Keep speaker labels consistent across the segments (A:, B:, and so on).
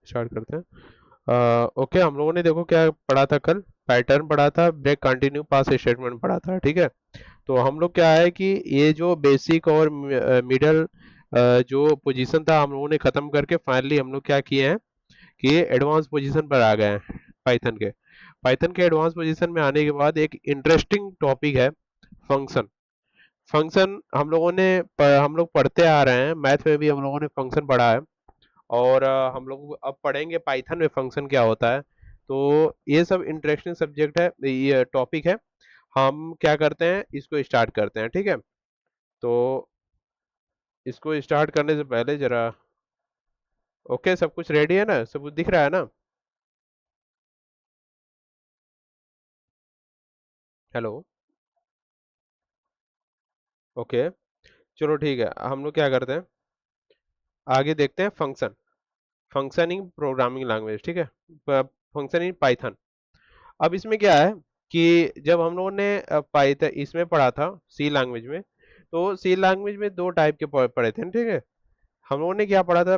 A: Start करते हैं। Okay, हम लोगों ने देखो क्या पढ़ा था कल। पैटर्न पढ़ा था, ब्रेक, कंटिन्यू, पास स्टेटमेंट पढ़ा था, ठीक है। तो हम लोग क्या है कि ये जो बेसिक और मिडल जो पोजीशन था हम लोगों ने खत्म करके फाइनली हम लोग क्या किए हैं कि ये एडवांस पोजीशन पर आ गए हैं पाइथन के एडवांस पोजीशन में आने के बाद एक इंटरेस्टिंग टॉपिक है फंक्शन। फंक्शन हम लोग पढ़ते आ रहे हैं, मैथ में भी हम लोगों ने फंक्शन पढ़ा है। और हम लोग अब पढ़ेंगे पाइथन में फंक्शन क्या होता है। तो ये सब इंटरेस्टिंग सब्जेक्ट है, ये टॉपिक है। हम क्या करते हैं, इसको स्टार्ट करते हैं, ठीक है। तो इसको स्टार्ट करने से पहले जरा, ओके, सब कुछ रेडी है ना, सब कुछ दिख रहा है ना। हेलो। ओके, चलो ठीक है, हम लोग क्या करते हैं, आगे देखते हैं function. Function in programming language, ठीक है। Function in Python. अब इसमें क्या है कि जब हम लोगों ने पाइथन इसमें पढ़ा था सी लैंग्वेज में, तो सी लैंग्वेज में दो टाइप के पढ़े थे, ठीक है। हम लोगों ने क्या पढ़ा था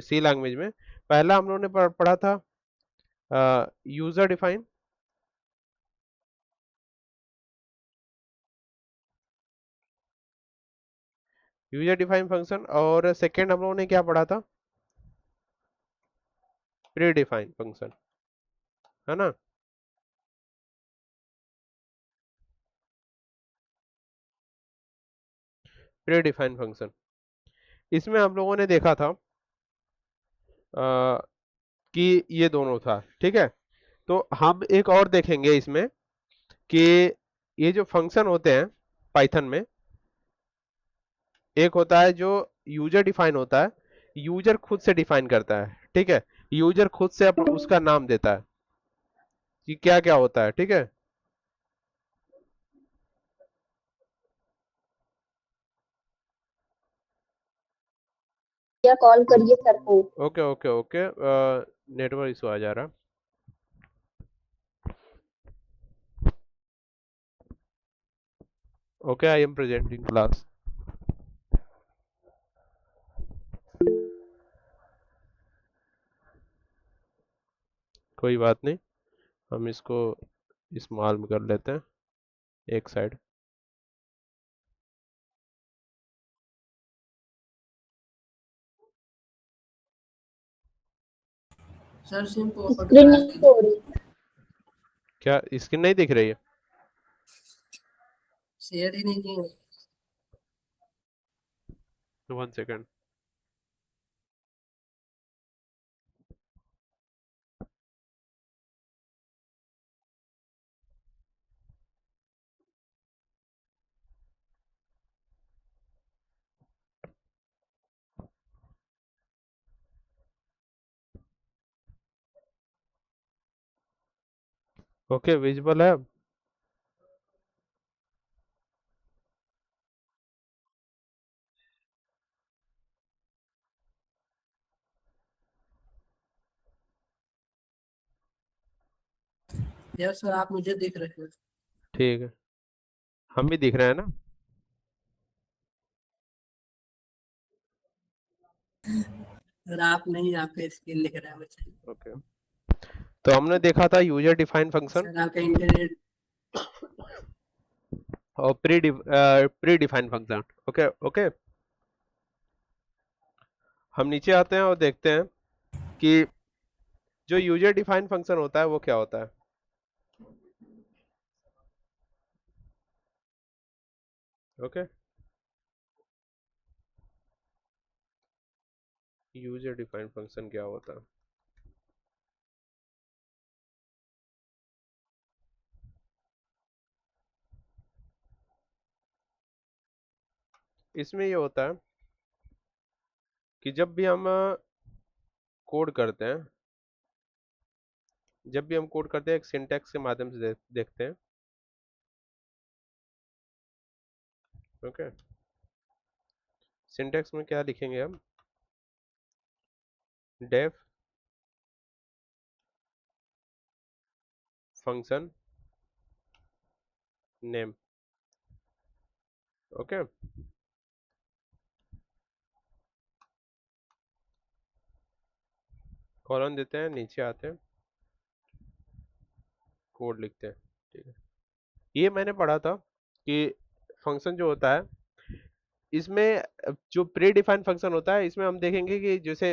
A: सी लैंग्वेज में। पहला हम लोगों ने पढ़ा था user define. User define function, और सेकंड हम लोगों ने क्या पढ़ा था, प्री डिफाइन फंक्शन, है ना। प्री डिफाइन फंक्शन, इसमें हम लोगों ने देखा था कि ये दोनों था, ठीक है। तो हम एक और देखेंगे इसमें कि ये जो फंक्शन होते हैं पाइथन में, एक होता है जो यूजर डिफाइन होता है। यूजर खुद से डिफाइन करता है, ठीक है। यूजर खुद से उसका नाम देता है कि क्या क्या होता है, ठीक है।
B: या कॉल करिए सर को।
A: Okay okay okay, network issue आ जा रहा। Okay, I am presenting class. कोई बात नहीं, हम इसको इस्तेमाल में कर लेते हैं एक side.
C: Sir SIM popup
B: screen
C: करा
B: नहीं
C: दीजिए।
B: हो रही।
A: क्या स्क्रीन नहीं दिख रही है?
C: शेयर ही नहीं किए।
A: 1 सेकेंड। ओके, विजिबल है अब?
C: यस सर, आप मुझे दिख रहे हैं।
A: ठीक है, हम भी दिख रहे हैं ना।
C: सर आप नहीं, आपका स्क्रीन दिख रहा है मुझे।
A: ओके, तो हमने देखा था यूजर डिफाइन फंक्शन
C: सर आपका इंटरनेट।
A: और pre define function. Okay okay, हम नीचे आते हैं और देखते हैं कि जो यूजर डिफाइन फंक्शन होता है वो क्या होता है। ओके, यूजर डिफाइन फंक्शन क्या होता है। इसमें ये होता है कि जब भी हम कोड करते हैं, एक सिंटैक्स के माध्यम से देखते हैं। ओके, सिंटैक्स में क्या लिखेंगे हम, def function name. Okay, colon देते हैं, नीचे आते हैं, कोड लिखते हैं। ठीक है, ये मैंने पढ़ा था कि फंक्शन जो होता है इसमें जो प्री डिफाइंड फंक्शन होता है इसमें हम देखेंगे कि जैसे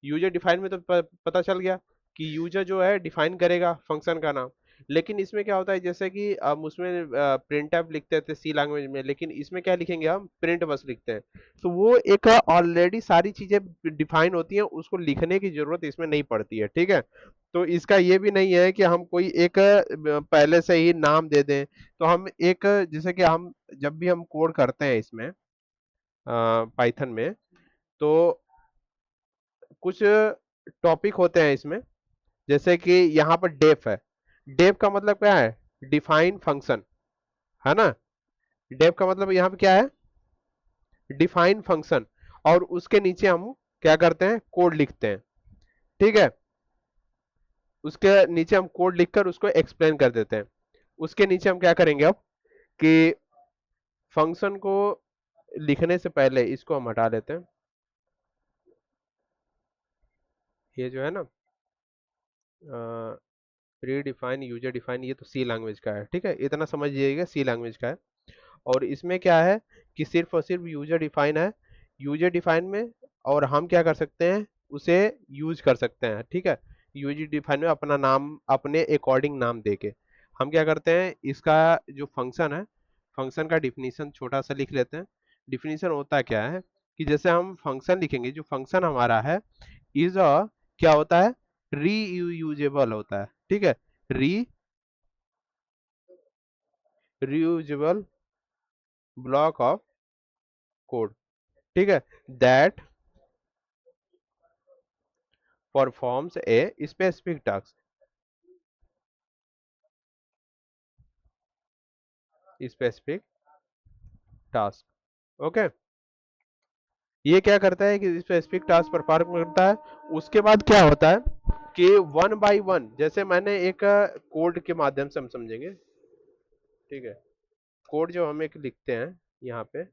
A: यूजर डिफाइन में तो पता चल गया कि यूजर जो है डिफाइन करेगा फंक्शन का नाम। लेकिन इसमें क्या होता है जैसे कि हम उसमें प्रिंट एफ लिखते थे सी लैंग्वेज में, लेकिन इसमें क्या लिखेंगे हम प्रिंट बस लिखते हैं। तो वो एक ऑलरेडी सारी चीजें डिफाइन होती हैं, उसको लिखने की जरूरत इसमें नहीं पड़ती है। ठीक है, तो इसका ये भी नहीं है कि हम कोई एक पहले से ही नाम दे दें। तो हम एक जैसे कि हम जब भी हम कोड करते हैं इसमें पाइथन में, तो कुछ टॉपिक होते हैं इसमें, जैसे कि यहाँ पर डेफ है। डेफ का मतलब क्या है? डिफाइन फंक्शन, है ना। डेफ का मतलब यहाँ पे क्या है? Define function. और उसके नीचे हम क्या करते हैं? कोड लिखते हैं। ठीक है, उसके नीचे हम कोड लिखकर उसको एक्सप्लेन कर देते हैं। उसके नीचे हम क्या करेंगे अब कि फंक्शन को लिखने से पहले इसको हम हटा लेते हैं। ये जो है ना प्री डिफाइन यूजर डिफाइन, ये तो सी लैंग्वेज का है। ठीक है, इतना समझिएगा, सी लैंग्वेज का है। और इसमें क्या है कि सिर्फ और सिर्फ यूजर डिफाइन है। यूजर डिफाइन में और हम क्या कर सकते हैं? उसे यूज कर सकते हैं। ठीक है, यूजर डिफाइन में अपना नाम अपने अकॉर्डिंग नाम देके हम क्या करते हैं, इसका जो फंक्शन है, फंक्शन का डिफिनीशन छोटा सा लिख लेते हैं। डिफिनीशन होता क्या है कि जैसे हम फंक्शन लिखेंगे, जो फंक्शन हमारा है इज अ, क्या होता है? रीयूजेबल होता है। ठीक है, री रीयूजेबल ब्लॉक ऑफ कोड। ठीक है, that performs a specific task, specific task. Okay, ये क्या करता है कि स्पेसिफिक टास्क परफॉर्म करता है। उसके बाद क्या होता है कि वन बाय वन, जैसे मैंने एक कोड के माध्यम से हम समझेंगे। ठीक है, कोड जो हम एक लिखते हैं यहाँ पे,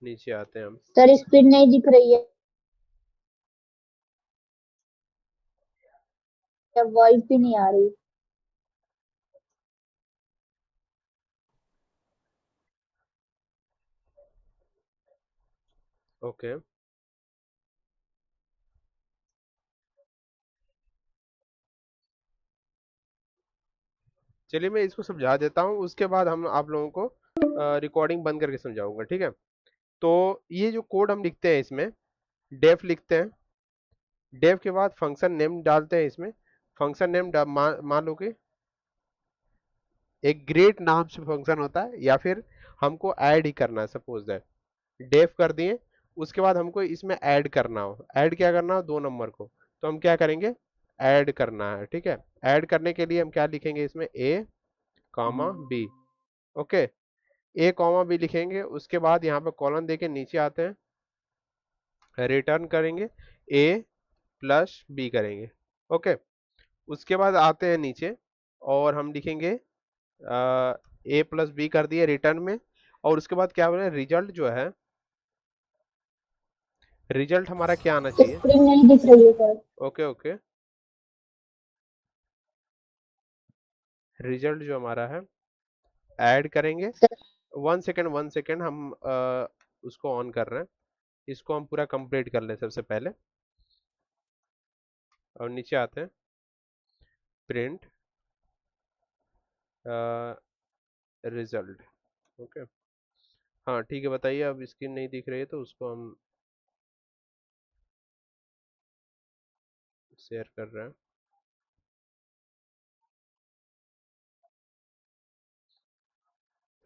A: नीचे आते हैं हम।
B: सर स्पीड नहीं दिख रही है, वॉइस भी नहीं आ रही।
A: ओके, चलिए मैं इसको समझा देता हूँ, उसके बाद हम आप लोगों को रिकॉर्डिंग बंद करके समझाऊंगा। ठीक है, तो ये जो कोड हम लिखते हैं इसमें डेफ लिखते हैं। डेफ के बाद फंक्शन नेम डालते हैं इसमें। फंक्शन नेम मान लो कि एक ग्रेट नाम से फंक्शन होता है, या फिर हमको ऐड ही करना है, सपोज दैट डेफ कर दिए। उसके बाद हमको इसमें ऐड करना हो, ऐड क्या करना हो? 2 नंबर को। तो हम क्या करेंगे? ऐड करना है। ठीक है, ऐड करने के लिए हम क्या लिखेंगे इसमें? ए कॉमा बी। ओके, ए कॉमा बी लिखेंगे। उसके बाद यहाँ पे कॉलन देके नीचे आते हैं, रिटर्न करेंगे ए प्लस बी करेंगे। ओके, उसके बाद आते हैं नीचे और हम लिखेंगे ए प्लस बी कर दिए रिटर्न में। और उसके बाद क्या बोले? रिजल्ट जो है, रिजल्ट हमारा क्या आना चाहिए?
B: स्प्रिंग नहीं दिख रही है सर।
A: ओके ओके, रिजल्ट जो हमारा है ऐड करेंगे।
B: सर
A: 1 सेकेंड 1 सेकेंड, हम उसको ऑन कर रहे हैं। इसको हम पूरा कंप्लीट कर लें सबसे पहले। और नीचे आते हैं, प्रिंट रिजल्ट। ओके, हाँ ठीक है, बताइए। अब स्क्रीन नहीं दिख रही है तो उसको हम शेयर कर रहे हैं।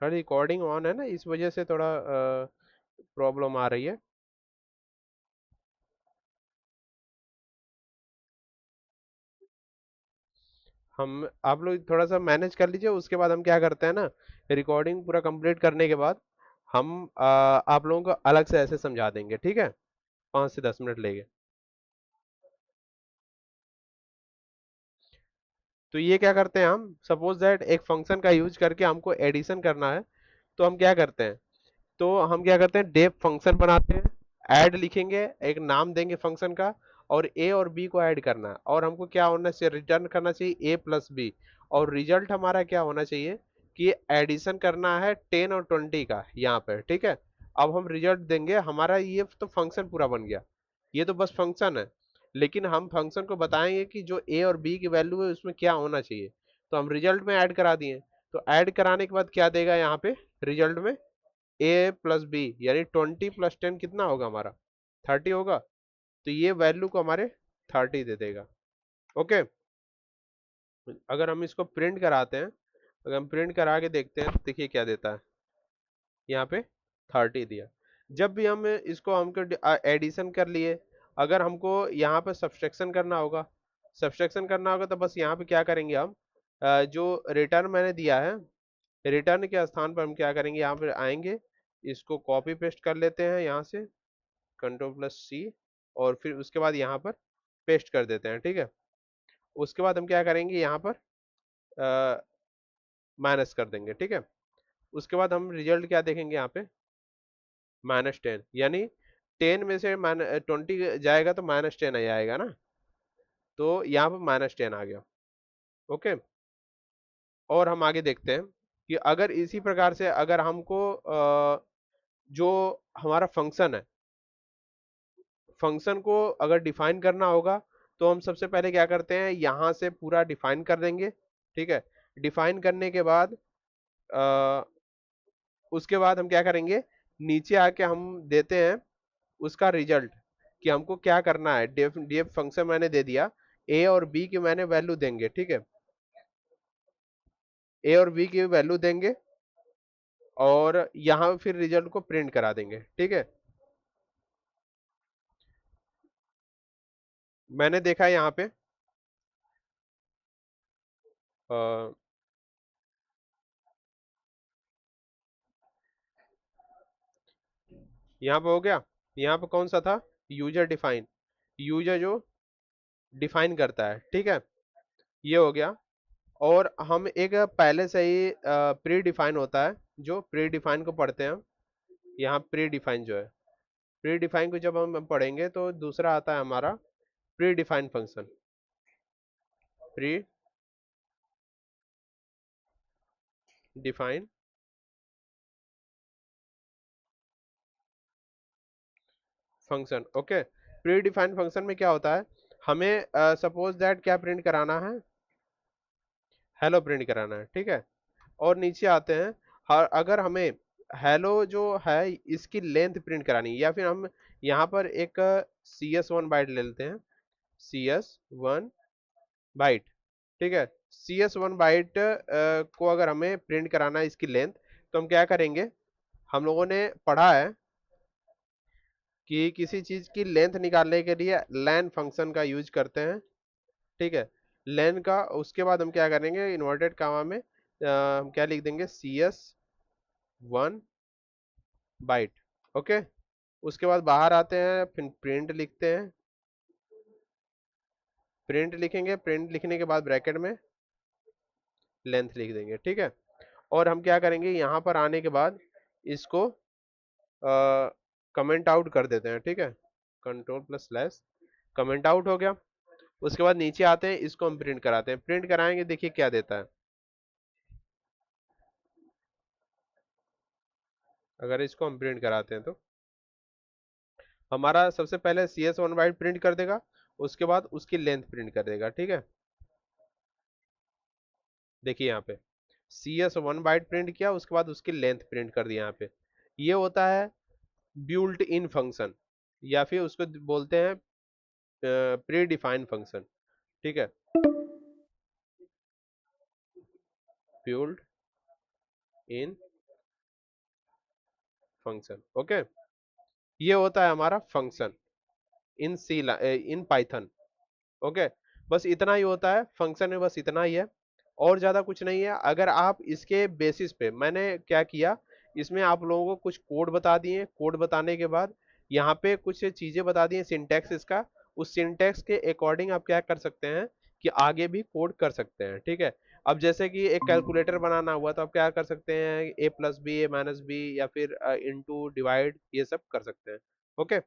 A: हाँ, रिकॉर्डिंग ऑन है ना, इस वजह से थोड़ा प्रॉब्लम आ रही है। हम आप लोग थोड़ा सा मैनेज कर लीजिए। उसके बाद हम क्या करते हैं ना, रिकॉर्डिंग पूरा कंप्लीट करने के बाद हम आप लोगों को अलग से ऐसे समझा देंगे। ठीक है, 5 से 10 मिनट लेंगे। तो ये क्या करते हैं हम, सपोज दैट एक फंक्शन का यूज करके हमको एडिशन करना है। तो हम क्या करते हैं? तो हम क्या करते हैं? डेफ फंक्शन बनाते हैं, ऐड लिखेंगे, एक नाम देंगे फंक्शन का, और ए और बी को ऐड करना है, और हमको क्या होना चाहिए, रिटर्न करना चाहिए ए प्लस बी, और रिजल्ट हमारा क्या होना चाहिए कि एडिशन करना है 10 और 20 का यहाँ पे, ठीक है। अब हम रिजल्ट देंगे, हमारा ये तो फंक्शन पूरा बन गया, ये तो बस फंक्शन है, लेकिन हम फंक्शन को बताएंगे कि जो ए और बी की वैल्यू है उसमें क्या होना चाहिए, तो हम रिजल्ट में ऐड करा दिए। तो ऐड कराने के बाद क्या देगा यहाँ पे रिजल्ट में, ए प्लस बी, यानी 20 + 10 कितना होगा हमारा, 30 होगा, तो ये वैल्यू को हमारे 30 दे देगा। ओके, अगर हम इसको प्रिंट कराते हैं, अगर हम प्रिंट करा के देखते हैं तो देखिए क्या देता है, यहाँ पे 30 दिया। जब भी हम इसको हमको एडिशन कर लिए, अगर हमको यहाँ पे सब्सट्रैक्शन करना होगा, तो बस यहाँ पे क्या करेंगे हम, जो रिटर्न मैंने दिया है, रिटर्न के स्थान पर हम क्या करेंगे, यहाँ पे आएंगे, इसको कॉपी पेस्ट कर लेते हैं यहाँ से, Ctrl+C, और फिर उसके बाद यहाँ पर पेस्ट कर देते हैं, ठीक है। उसके बाद हम क्या करेंगे, यहाँ पर माइनस कर देंगे, ठीक है। उसके बाद हम रिजल्ट क्या देखेंगे यहाँ पे, -10, यानी 10 में से 20 जाएगा तो -10 आ जाएगा ना, तो यहाँ पर -10 आ गया। ओके, और हम आगे देखते हैं कि अगर इसी प्रकार से अगर हमको जो हमारा फंक्शन है, फंक्शन को अगर डिफाइन करना होगा, तो हम सबसे पहले क्या करते हैं, यहाँ से पूरा डिफाइन कर देंगे, ठीक है। डिफाइन करने के बाद उसके बाद हम क्या करेंगे, नीचे आके हम देते हैं उसका रिजल्ट, कि हमको क्या करना है, डेफ फंक्शन मैंने दे दिया, ए और बी की मैंने वैल्यू देंगे, ठीक है, ए और बी की वैल्यू देंगे, और यहाँ फिर रिजल्ट को प्रिंट करा देंगे, ठीक है। मैंने देखा यहाँ पे अ, यहाँ पे हो गया, यहाँ पे कौन सा था, यूजर डिफाइन, यूजर जो डिफाइन करता है, ठीक है, ये हो गया। और हम एक पहले से ही प्री डिफाइन होता है, जो प्री डिफाइन को पढ़ते हैं हम, यहाँ प्री डिफाइन जो है, प्री डिफाइन को जब हम पढ़ेंगे तो दूसरा आता है हमारा pre define function, pre define function. Okay, pre define function में क्या होता है, हमें सपोज दैट क्या प्रिंट कराना है, हेलो प्रिंट कराना है, ठीक है। और नीचे आते हैं, हर अगर हमें हेलो जो है इसकी लेंथ प्रिंट करानी है, या फिर हम यहाँ पर एक CS1 बाइट ले लेते हैं, CS1 बाइट, ठीक है। CS1 बाइट को अगर हमें प्रिंट कराना है इसकी लेंथ, तो हम क्या करेंगे, हम लोगों ने पढ़ा है कि किसी चीज की लेंथ निकालने के लिए लेन फंक्शन का यूज करते हैं, ठीक है, लेन का। उसके बाद हम क्या करेंगे, इन्वर्टेड कामा में हम क्या लिख देंगे, CS1 बाइट। ओके, उसके बाद बाहर आते हैं, फिर प्रिंट लिखते हैं, प्रिंट लिखेंगे, प्रिंट लिखने के बाद ब्रैकेट में लेंथ लिख देंगे, ठीक है। और हम क्या करेंगे, यहाँ पर आने के बाद इसको कमेंट आउट कर देते हैं, ठीक है, Ctrl+/ कमेंट आउट हो गया। उसके बाद नीचे आते हैं, इसको हम प्रिंट कराते हैं, प्रिंट कराएंगे, देखिए क्या देता है, अगर इसको हम प्रिंट कराते हैं तो हमारा सबसे पहले CS1 बाइट प्रिंट कर देगा, उसके बाद उसकी लेंथ प्रिंट कर देगा, ठीक है। देखिए यहाँ पे CS1 बाइट प्रिंट किया, उसके बाद उसकी लेंथ प्रिंट कर दिया यहाँ पे। ये होता है बिल्ट इन फंक्शन, या फिर उसको बोलते हैं प्री डिफाइंड फंक्शन, ठीक है, बिल्ट इन फंक्शन। ओके, ये होता है हमारा function in in Python. Okay, बस इतना ही होता है फंक्शन में, बस इतना ही है, और ज्यादा कुछ नहीं है। अगर आप इसके बेसिस पे, मैंने क्या किया, इसमें आप लोगों को कुछ कोड बता दिए, कोड बताने के बाद यहाँ पे कुछ चीजें बता दी, सिंटैक्स इसका, उस सिंटैक्स के अकॉर्डिंग आप क्या कर सकते हैं कि आगे भी कोड कर सकते हैं, ठीक है। अब जैसे कि एक कैलकुलेटर बनाना हुआ, तो आप क्या कर सकते हैं, A+B, A-B, या फिर इंटू डिवाइड, ये सब कर सकते हैं। ओके।